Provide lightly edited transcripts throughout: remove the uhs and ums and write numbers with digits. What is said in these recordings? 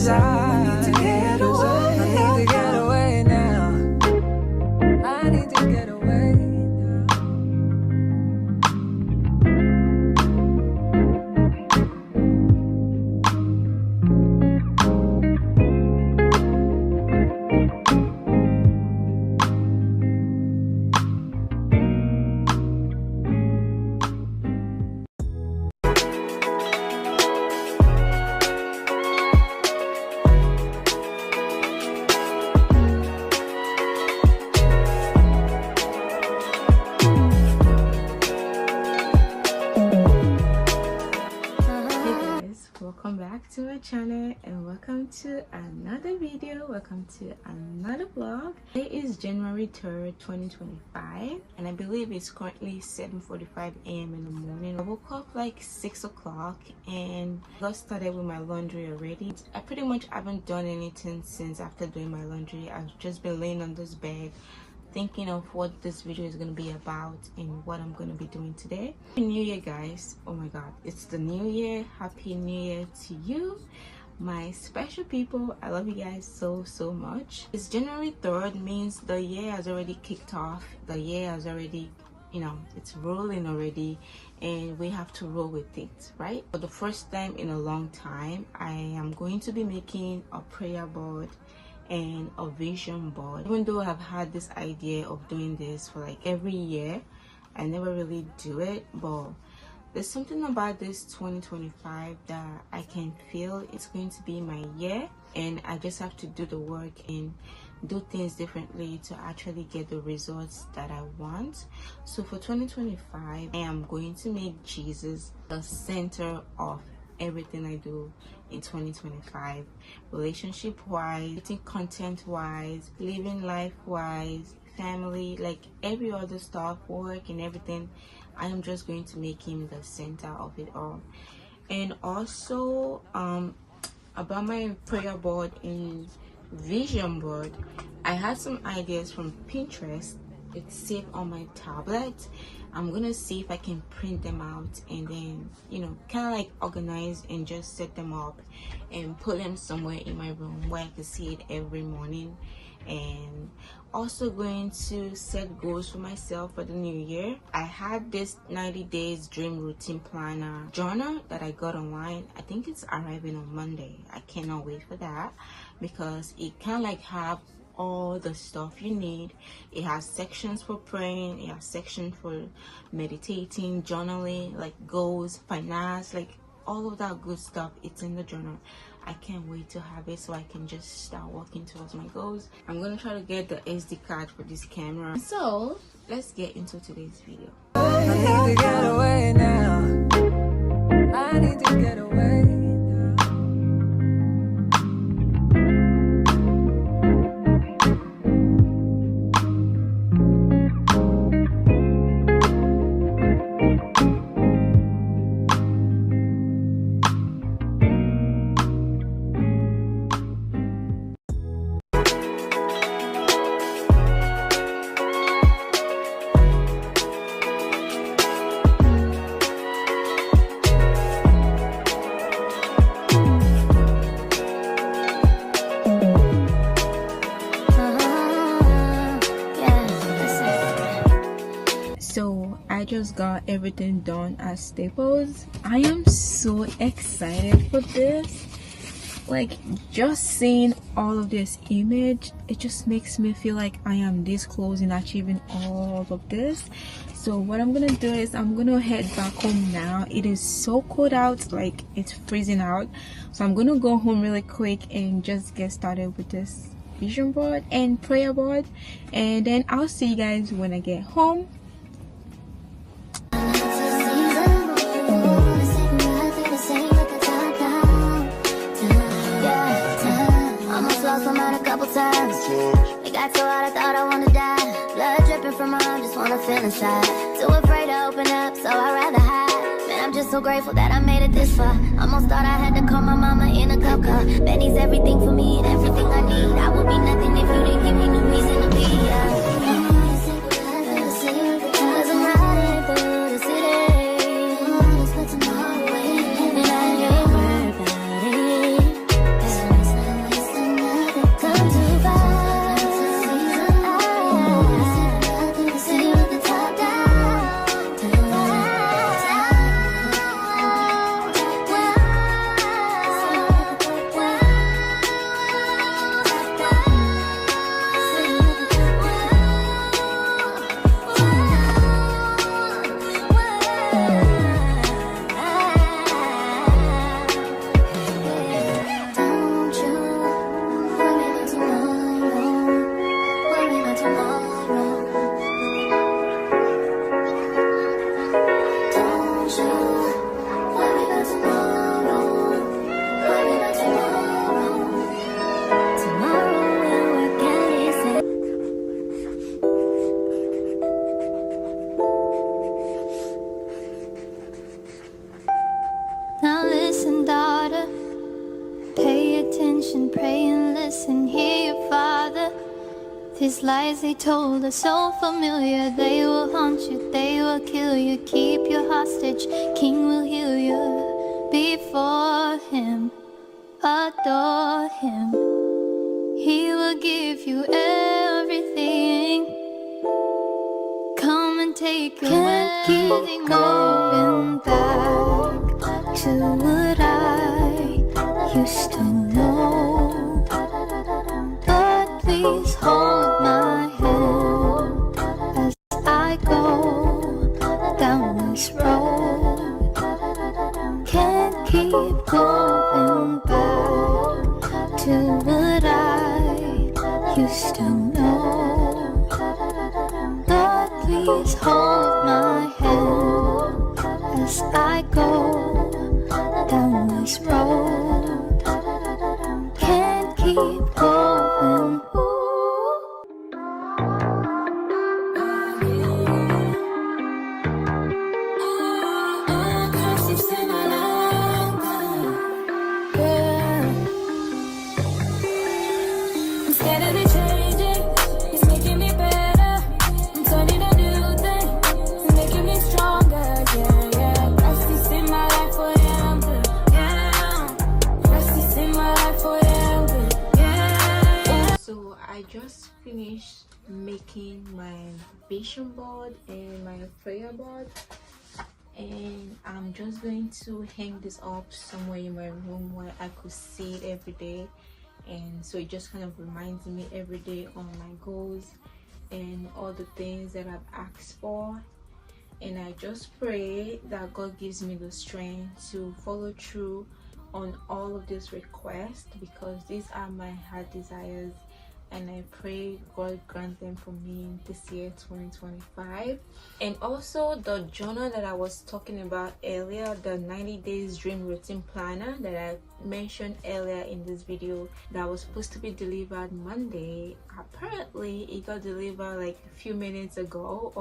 'cause I need to get away. I need to get away now. I need to get away now. Welcome back to my channel and welcome to another video, welcome to another vlog. Today is January 3rd 2025 and I believe it's currently 7:45 a.m. in the morning. I woke up like 6 o'clock and got started with my laundry already. I pretty much haven't done anything since after doing my laundry. I've just been laying on this bed thinking of what this video is going to be about and what I'm going to be doing today. Happy New Year, guys. Oh my god, it's the new year. Happy New Year to you, my special people. I love you guys so much. It's January 3rd, means the year has already kicked off. The year has already, it's rolling already and we have to roll with it, right? For the first time in a long time, I am going to be making a prayer board and a vision board. Even though I've had this idea of doing this for like every year, I never really do it, but there's something about this 2025 that I can feel it's going to be my year, and I just have to do the work and do things differently to actually get the results that I want. So for 2025, I am going to make Jesus the center of everything I do in 2025, relationship wise, content wise, living life wise, family, like every other stuff, work and everything. I am just going to make him the center of it all. And also about my prayer board and vision board, I had some ideas from Pinterest. It's saved on my tablet. I'm gonna see if I can print them out and then kind of like organize and just set them up and put them somewhere in my room where I can see it every morning. And also going to set goals for myself for the new year. I had this 90 days dream routine planner journal that I got online. I think it's arriving on Monday. I cannot wait for that because it kind of like have all the stuff you need. It has sections for praying, it has sections for meditating, journaling, like goals, finance, like all of that good stuff. It's in the journal. I can't wait to have it so I can just start working towards my goals. I'm gonna try to get the SD card for this camera. So let's get into today's video. I need to get away now. I need to get away now. So I just got everything done at Staples. I am so excited for this. Like, just seeing all of this image, it just makes me feel like I am this close in achieving all of this. So what I'm gonna do is I'm gonna head back home now. It is so cold out, like it's freezing out. So I'm gonna go home really quick and just get started with this vision board and prayer board, and then I'll see you guys when I get home. It got so hot I thought I wanna die. Blood dripping from my arm, just wanna feel inside. Too afraid to open up, so I'd rather hide. Man, I'm just so grateful that I made it this far. Almost thought I had to call my mama in a cop car. Betty's everything for me and everything I need. I would be nothing if you didn't give me no reason to be. Cause I'm riding through the city, unexpected my way, and I ain't worried about it. attention, pray and listen, hear your Father. These lies they told are so familiar. They will haunt you, they will kill you, keep you hostage. King will heal you before him, adore him. He will give you everything. Come and take your Can't keep going back to what I used to know. But please hold my hand as I go down this road. Can't keep going back to what I used to know. Lord, please hold my hand as I go down this road. Can't keep going. So I just finished making my vision board and my prayer board, and I'm just going to hang this up somewhere in my room where I could see it every day. And so it just kind of reminds me every day on my goals and all the things that I've asked for. And I just pray that God gives me the strength to follow through on all of these requests, because these are my heart desires, and I pray God grant them for me this year 2025. And also the journal that I was talking about earlier, the 90 days dream routine planner that I mentioned earlier in this video, that was supposed to be delivered Monday. Apparently it got delivered like a few minutes ago.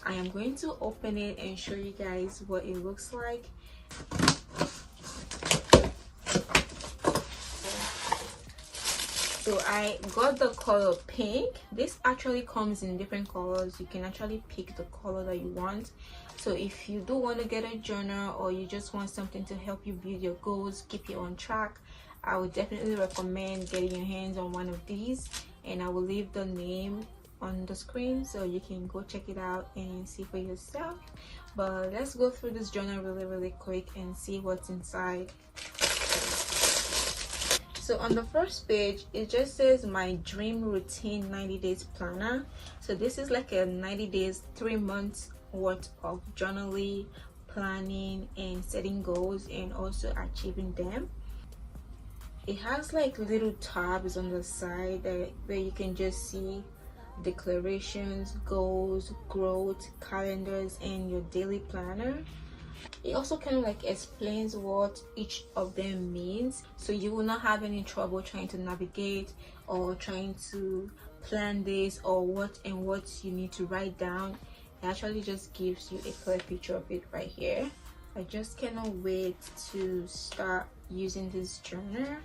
I am going to open it and show you guys what it looks like. So I got the color pink. This actually comes in different colors. You can actually pick the color that you want. So if you do want to get a journal, or you just want something to help you build your goals, keep you on track, I would definitely recommend getting your hands on one of these, and I will leave the name on the screen so you can go check it out and see for yourself. But let's go through this journal really quick and see what's inside. So on the first page, it just says my dream routine 90 days planner. So this is like a 90 days, 3 months worth of journaling, planning, and setting goals, and also achieving them. It has like little tabs on the side where you can just see declarations, goals, growth, calendars, and your daily planner. It also kind of like explains what each of them means, so you will not have any trouble trying to navigate or trying to plan this, or what you need to write down. It actually just gives you a clear picture of it right here. I just cannot wait to start using this journal.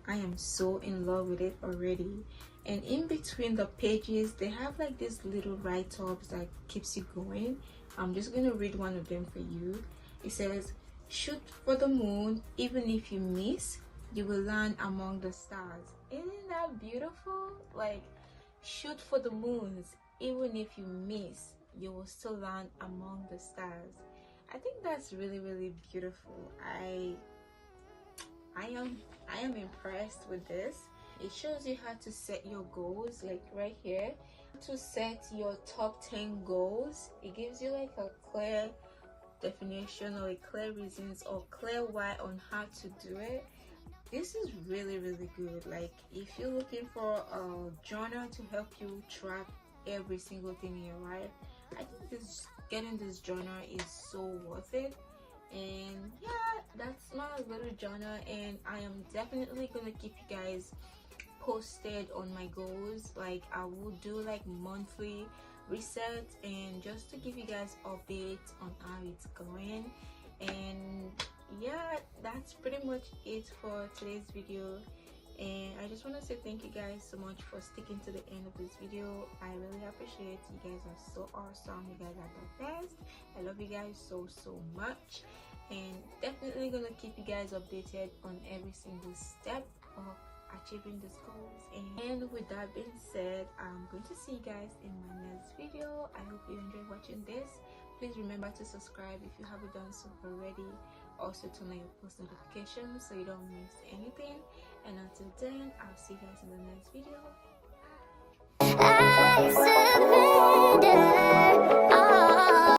I am so in love with it already. And in between the pages, they have like these little write-ups that keeps you going. I'm just going to read one of them for you. It says, shoot for the moon, even if you miss, you will land among the stars. Isn't that beautiful? Like, shoot for the moons, even if you miss, you will still land among the stars. I think that's really beautiful. I am impressed with this. It shows you how to set your goals, like right here, to set your top 10 goals. It gives you like a clear definition, or a clear reasons, or clear why on how to do it. This is really good. Like, if you're looking for a journal to help you track every single thing in your life, I think getting this journal is so worth it. And yeah, that's my little journal, and I am definitely gonna keep you guys posted on my goals. Like, I will do like monthly reset, and just to give you guys updates on how it's going. And yeah, that's pretty much it for today's video. And I just want to say thank you guys so much for sticking to the end of this video. I really appreciate you guys. Are so awesome. You guys are the best. I love you guys so much, and definitely gonna keep you guys updated on every single step of achieving these goals. And with that being said, I'm going to see you guys in my next video. I hope you enjoyed watching this. Please remember to subscribe if you haven't done so already. Also turn on your post notifications so you don't miss anything. And until then, I'll see you guys in the next video. I surrender.